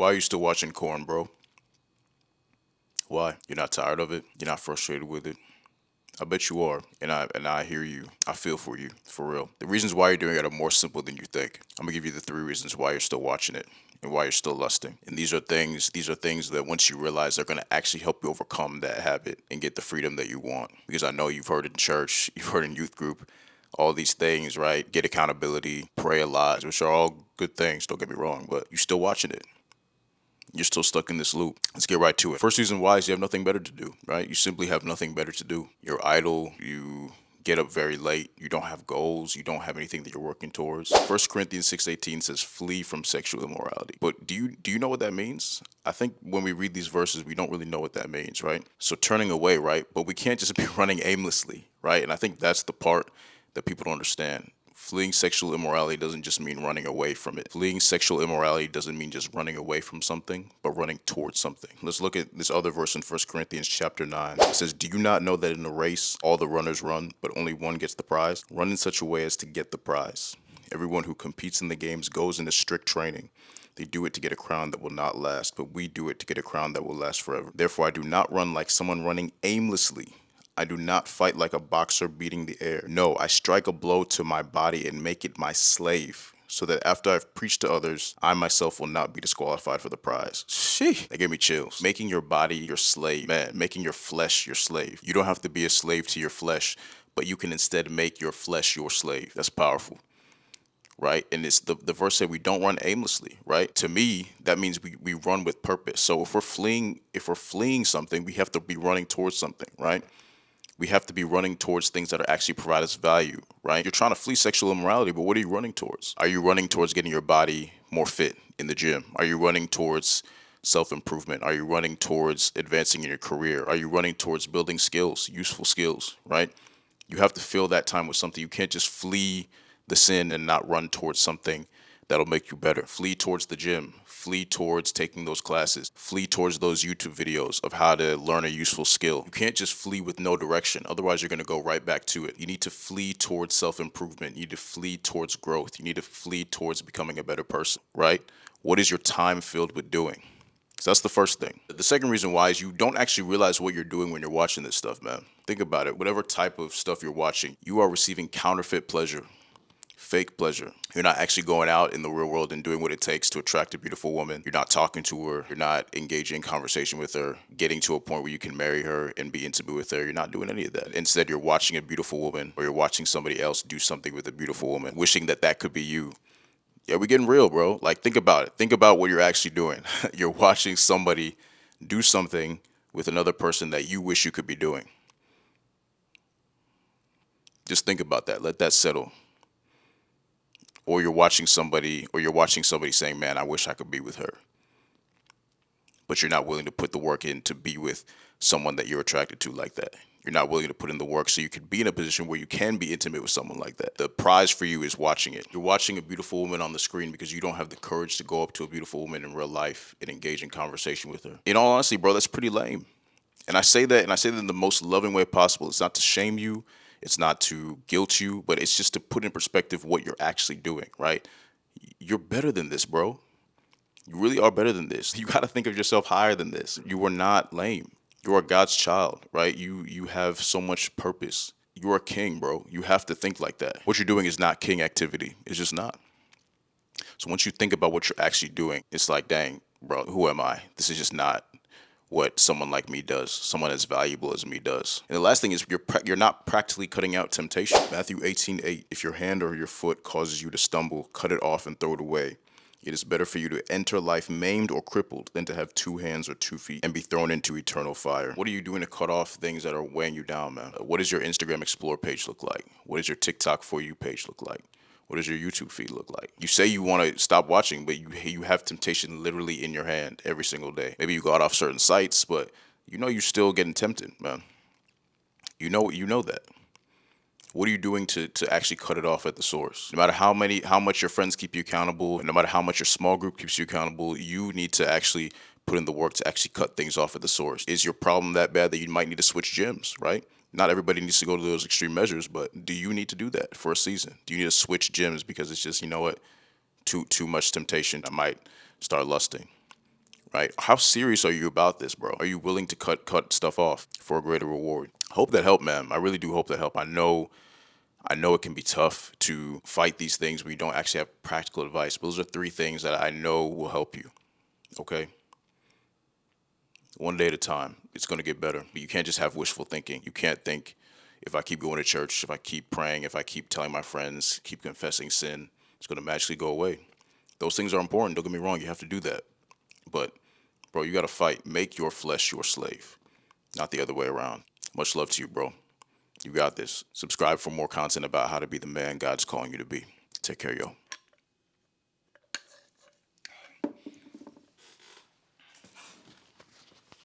Why are you still watching corn, bro? Why? You're not tired of it? You're not frustrated with it? I bet you are, and I hear you. I feel for you, for real. The reasons why you're doing it are more simple than you think. I'm gonna give you the three reasons why you're still watching it and why you're still lusting. And these are things that once you realize they're gonna actually help you overcome that habit and get the freedom that you want. Because I know you've heard in church, you've heard in youth group, all these things, right? Get accountability, pray a lot, which are all good things. Don't get me wrong, but you're still watching it. You're still stuck in this loop. Let's get right to it. First reason why is you have nothing better to do, right? You simply have nothing better to do. You're idle. You get up very late. You don't have goals. You don't have anything that you're working towards. First Corinthians 6:18 says flee from sexual immorality. But do you know what that means? I think when we read these verses, we don't really know what that means, right? So turning away, right? But we can't just be running aimlessly, right? And I think that's the part that people don't understand. Fleeing sexual immorality doesn't just mean running away from it. Fleeing sexual immorality doesn't mean just running away from something, but running towards something. Let's look at this other verse in First Corinthians chapter 9. It says, "Do you not know that in a race all the runners run, but only one gets the prize? Run in such a way as to get the prize. Everyone who competes in the games goes into strict training. They do it to get a crown that will not last, but we do it to get a crown that will last forever. Therefore, I do not run like someone running aimlessly. I do not fight like a boxer beating the air. No, I strike a blow to my body and make it my slave, so that after I've preached to others, I myself will not be disqualified for the prize." Sheesh. That gave me chills. Making your body your slave, man, making your flesh your slave. You don't have to be a slave to your flesh, but you can instead make your flesh your slave. That's powerful, right? And it's the verse said we don't run aimlessly, right? To me, that means we run with purpose. So if we're fleeing something, we have to be running towards something, right? We have to be running towards things that are actually provide us value, right? You're trying to flee sexual immorality, but what are you running towards? Are you running towards getting your body more fit in the gym? Are you running towards self improvement? Are you running towards advancing in your career? Are you running towards building skills, useful skills, right? You have to fill that time with something. You can't just flee the sin and not run towards something that'll make you better. Flee towards the gym. Flee towards taking those classes. Flee towards those YouTube videos of how to learn a useful skill. You can't just flee with no direction. Otherwise, you're going to go right back to it. You need to flee towards self improvement. You need to flee towards growth. You need to flee towards becoming a better person, right? What is your time filled with doing? So that's the first thing. The second reason why is you don't actually realize what you're doing when you're watching this stuff, man. Think about it. Whatever type of stuff you're watching, you are receiving counterfeit pleasure, fake pleasure. You're not actually going out in the real world and doing what it takes to attract a beautiful woman. You're not talking to her. You're not engaging in conversation with her, getting to a point where you can marry her and be intimate with her. You're not doing any of that. Instead, you're watching a beautiful woman or you're watching somebody else do something with a beautiful woman, wishing that that could be you. Yeah, we're getting real, bro. Like, think about it. Think about what you're actually doing. You're watching somebody do something with another person that you wish you could be doing. Just think about that. Let that settle. Or you're watching somebody saying, "Man, I wish I could be with her." But you're not willing to put the work in to be with someone that you're attracted to like that. You're not willing to put in the work so you could be in a position where you can be intimate with someone like that. The prize for you is watching it. You're watching a beautiful woman on the screen because you don't have the courage to go up to a beautiful woman in real life and engage in conversation with her. In all honesty, bro, that's pretty lame. And I say that in the most loving way possible. It's not to shame you, it's not to guilt you, but it's just to put in perspective what you're actually doing, right? You're better than this, bro. You really are better than this. You got to think of yourself higher than this. You are not lame. You are God's child, right? You have so much purpose. You're a king, bro. You have to think like that. What you're doing is not king activity. It's just not. So once you think about what you're actually doing, it's like, dang, bro, who am I? This is just not what someone like me does. Someone as valuable as me does. And the last thing is you're not practically cutting out temptation. Matthew 18:8. If your hand or your foot causes you to stumble, cut it off and throw it away. It is better for you to enter life maimed or crippled than to have two hands or 2 feet and be thrown into eternal fire. What are you doing to cut off things that are weighing you down, man? What does your Instagram Explore page look like? What does your TikTok For You page look like? What does your YouTube feed look like? You say you want to stop watching, but you have temptation literally in your hand every single day. Maybe you got off certain sites, but you know you're still getting tempted, man. You know that. What are you doing to actually cut it off at the source? No matter how much your friends keep you accountable, and no matter how much your small group keeps you accountable, you need to actually put in the work to actually cut things off at the source. Is your problem that bad that you might need to switch gyms, right? Not everybody needs to go to those extreme measures, but do you need to do that for a season? Do you need to switch gyms because it's just, you know what, too much temptation? I might start lusting. right? How serious are you about this, bro? Are you willing to cut stuff off for a greater reward? Hope that helped, man. I really do hope that helped. I know it can be tough to fight these things when you don't actually have practical advice. But those are three things that I know will help you. Okay? One day at a time. It's going to get better. But you can't just have wishful thinking. You can't think, if I keep going to church, if I keep praying, if I keep telling my friends, keep confessing sin, it's going to magically go away. Those things are important. Don't get me wrong. You have to do that. But, bro, you got to fight. Make your flesh your slave, not the other way around. Much love to you, bro. You got this. Subscribe for more content about how to be the man God's calling you to be. Take care, yo.